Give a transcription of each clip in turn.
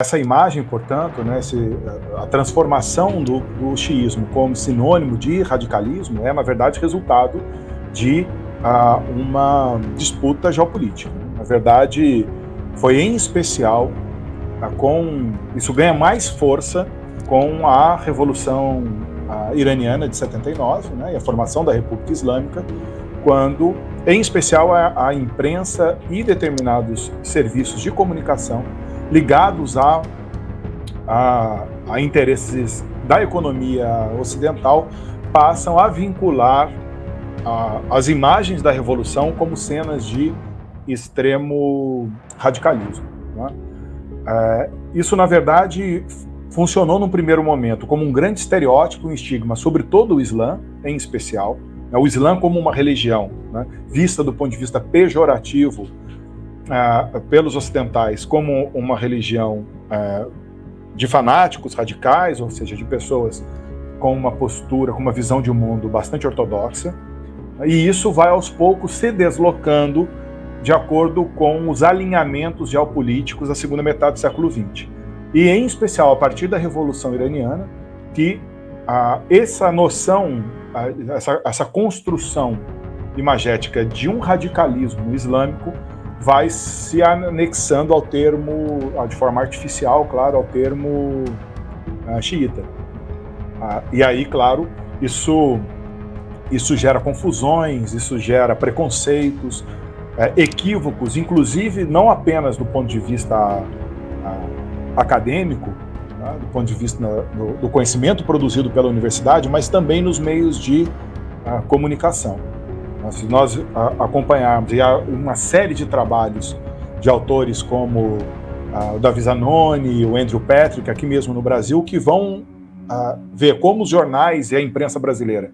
Essa imagem, portanto, né, a transformação do xiismo como sinônimo de radicalismo é, na verdade, resultado de uma disputa geopolítica. Na verdade, foi em especial isso ganha mais força com a Revolução Iraniana de 79, né, e a formação da República Islâmica, quando, em especial, a imprensa e determinados serviços de comunicação ligados a interesses da economia ocidental passam a vincular as imagens da Revolução como cenas de extremo radicalismo, né? Isso, na verdade, funcionou num primeiro momento como um grande estereótipo, um estigma sobre todo o Islã, em especial, né? O Islã como uma religião, né, vista do ponto de vista pejorativo pelos ocidentais como uma religião de fanáticos radicais, ou seja, de pessoas com uma postura, com uma visão de mundo bastante ortodoxa, e isso vai aos poucos se deslocando de acordo com os alinhamentos geopolíticos da segunda metade do século XX. E, em especial, a partir da Revolução Iraniana, que essa noção, essa construção imagética de um radicalismo islâmico vai se anexando ao termo, de forma artificial, claro, ao termo xiita. E aí, claro, isso gera confusões, isso gera preconceitos, equívocos, inclusive não apenas do ponto de vista acadêmico, né, do ponto de vista do conhecimento produzido pela universidade, mas também nos meios de comunicação. Se nós acompanharmos, e há uma série de trabalhos de autores como o Davi Zanoni, o Andrew Patrick, aqui mesmo no Brasil, que vão ver como os jornais e a imprensa brasileira,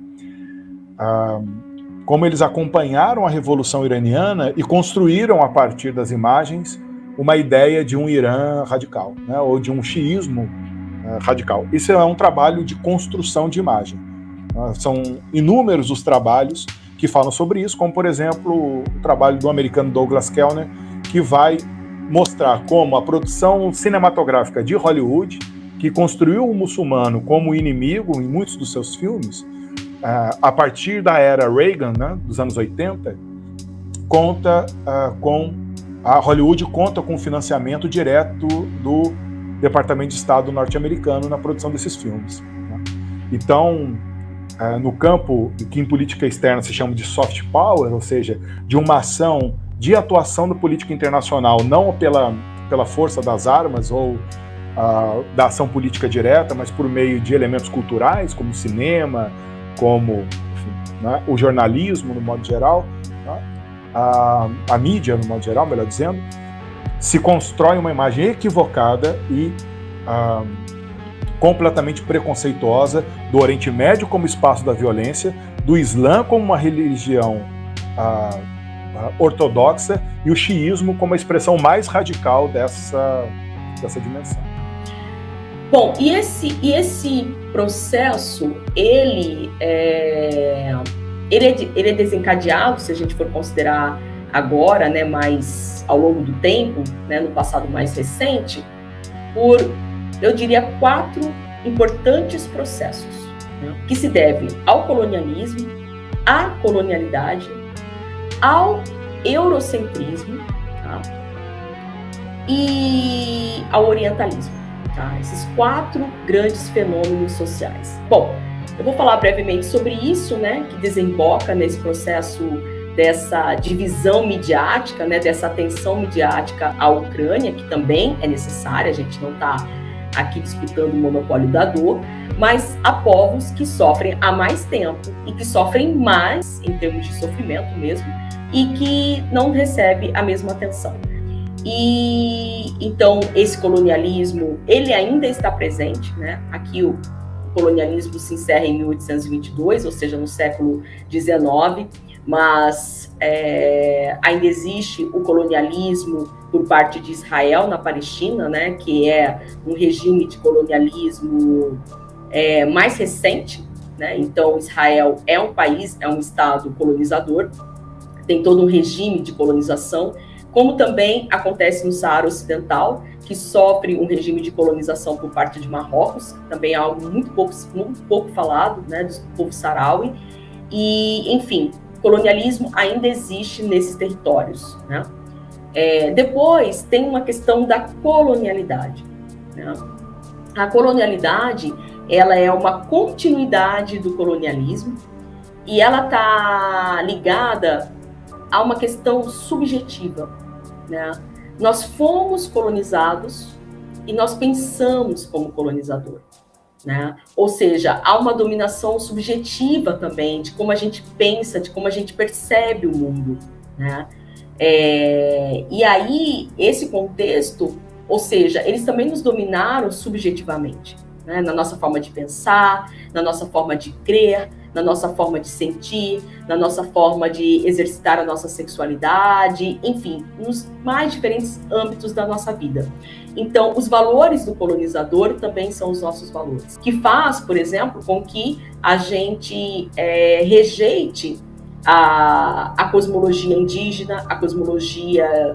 como eles acompanharam a Revolução Iraniana e construíram, a partir das imagens, uma ideia de um Irã radical, né, ou de um xiismo radical. Isso é um trabalho de construção de imagem. São inúmeros os trabalhos que falam sobre isso, como, por exemplo, o trabalho do americano Douglas Kellner, que vai mostrar como a produção cinematográfica de Hollywood, que construiu o muçulmano como inimigo em muitos dos seus filmes, a partir da era Reagan, né, dos anos 80, a Hollywood conta com financiamento direto do Departamento de Estado norte-americano na produção desses filmes, né? Então, no campo que em política externa se chama de soft power, ou seja, de uma ação de atuação da política internacional, não pela força das armas ou da ação política direta, mas por meio de elementos culturais, como o cinema, como, enfim, né, o jornalismo, no modo geral, né, a mídia, no modo geral, melhor dizendo, se constrói uma imagem equivocada e completamente preconceituosa do Oriente Médio como espaço da violência, do Islã como uma religião ortodoxa e o xiismo como a expressão mais radical dessa dimensão. Bom, e esse processo, ele é desencadeado, se a gente for considerar agora, né, mais ao longo do tempo, né, no passado mais recente, por, eu diria, 4 importantes processos, né, que se devem ao colonialismo, à colonialidade, ao eurocentrismo, tá, e ao orientalismo. Tá, esses 4 grandes fenômenos sociais. Bom, eu vou falar brevemente sobre isso, né, que desemboca nesse processo dessa divisão midiática, né, dessa atenção midiática à Ucrânia, que também é necessária, a gente não está aqui disputando o monopólio da dor, mas há povos que sofrem há mais tempo e que sofrem mais, em termos de sofrimento mesmo, e que não recebem a mesma atenção. E então esse colonialismo, ele ainda está presente, né? Aqui o colonialismo se encerra em 1822, ou seja, no século XIX, mas ainda existe o colonialismo por parte de Israel na Palestina, né? Que é um regime de colonialismo mais recente, né? Então Israel é um país, é um estado colonizador, tem todo um regime de colonização, como também acontece no Saara Ocidental, que sofre um regime de colonização por parte de Marrocos, também é algo muito pouco falado, né, do povo saharaui. E, enfim, colonialismo ainda existe nesses territórios, né? Depois tem uma questão da colonialidade, né? A colonialidade, ela é uma continuidade do colonialismo e ela está ligada a uma questão subjetiva, né? Nós fomos colonizados e nós pensamos como colonizador, né? Ou seja, há uma dominação subjetiva também de como a gente pensa, de como a gente percebe o mundo, né? E aí, esse contexto, ou seja, eles também nos dominaram subjetivamente, né? Na nossa forma de pensar, na nossa forma de crer, na nossa forma de sentir, na nossa forma de exercitar a nossa sexualidade, enfim, nos mais diferentes âmbitos da nossa vida. Então, os valores do colonizador também são os nossos valores, que faz, por exemplo, com que a gente rejeite a cosmologia indígena, a cosmologia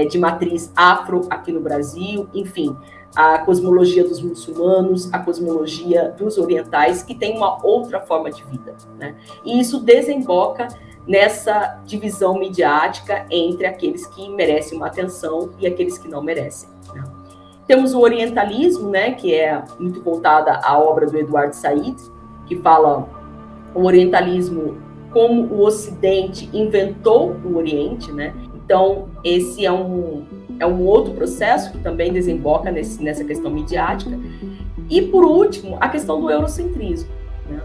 de matriz afro aqui no Brasil, enfim, a cosmologia dos muçulmanos, a cosmologia dos orientais, que tem uma outra forma de vida, né? E isso desemboca nessa divisão midiática entre aqueles que merecem uma atenção e aqueles que não merecem, né? Temos o orientalismo, né, que é muito voltada à obra do Edward Said, que fala o orientalismo como o Ocidente inventou o Oriente, né? Então, esse é um outro processo que também desemboca nessa questão midiática. E, por último, a questão do eurocentrismo, né?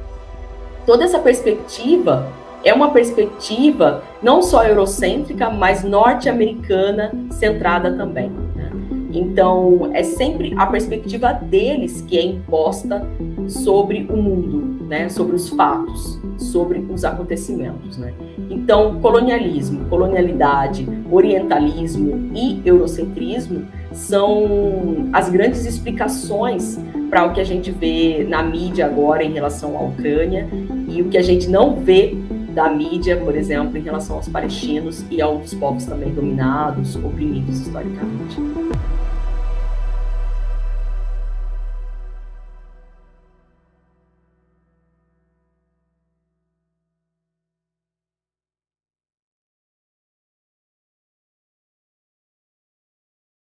Toda essa perspectiva é uma perspectiva não só eurocêntrica, mas norte-americana centrada também, né? Então, é sempre a perspectiva deles que é imposta sobre o mundo, né? Sobre os fatos, sobre os acontecimentos, né? Então, colonialismo, colonialidade, orientalismo e eurocentrismo são as grandes explicações para o que a gente vê na mídia agora em relação à Ucrânia e o que a gente não vê da mídia, por exemplo, em relação aos palestinos e a outros povos também dominados, oprimidos historicamente.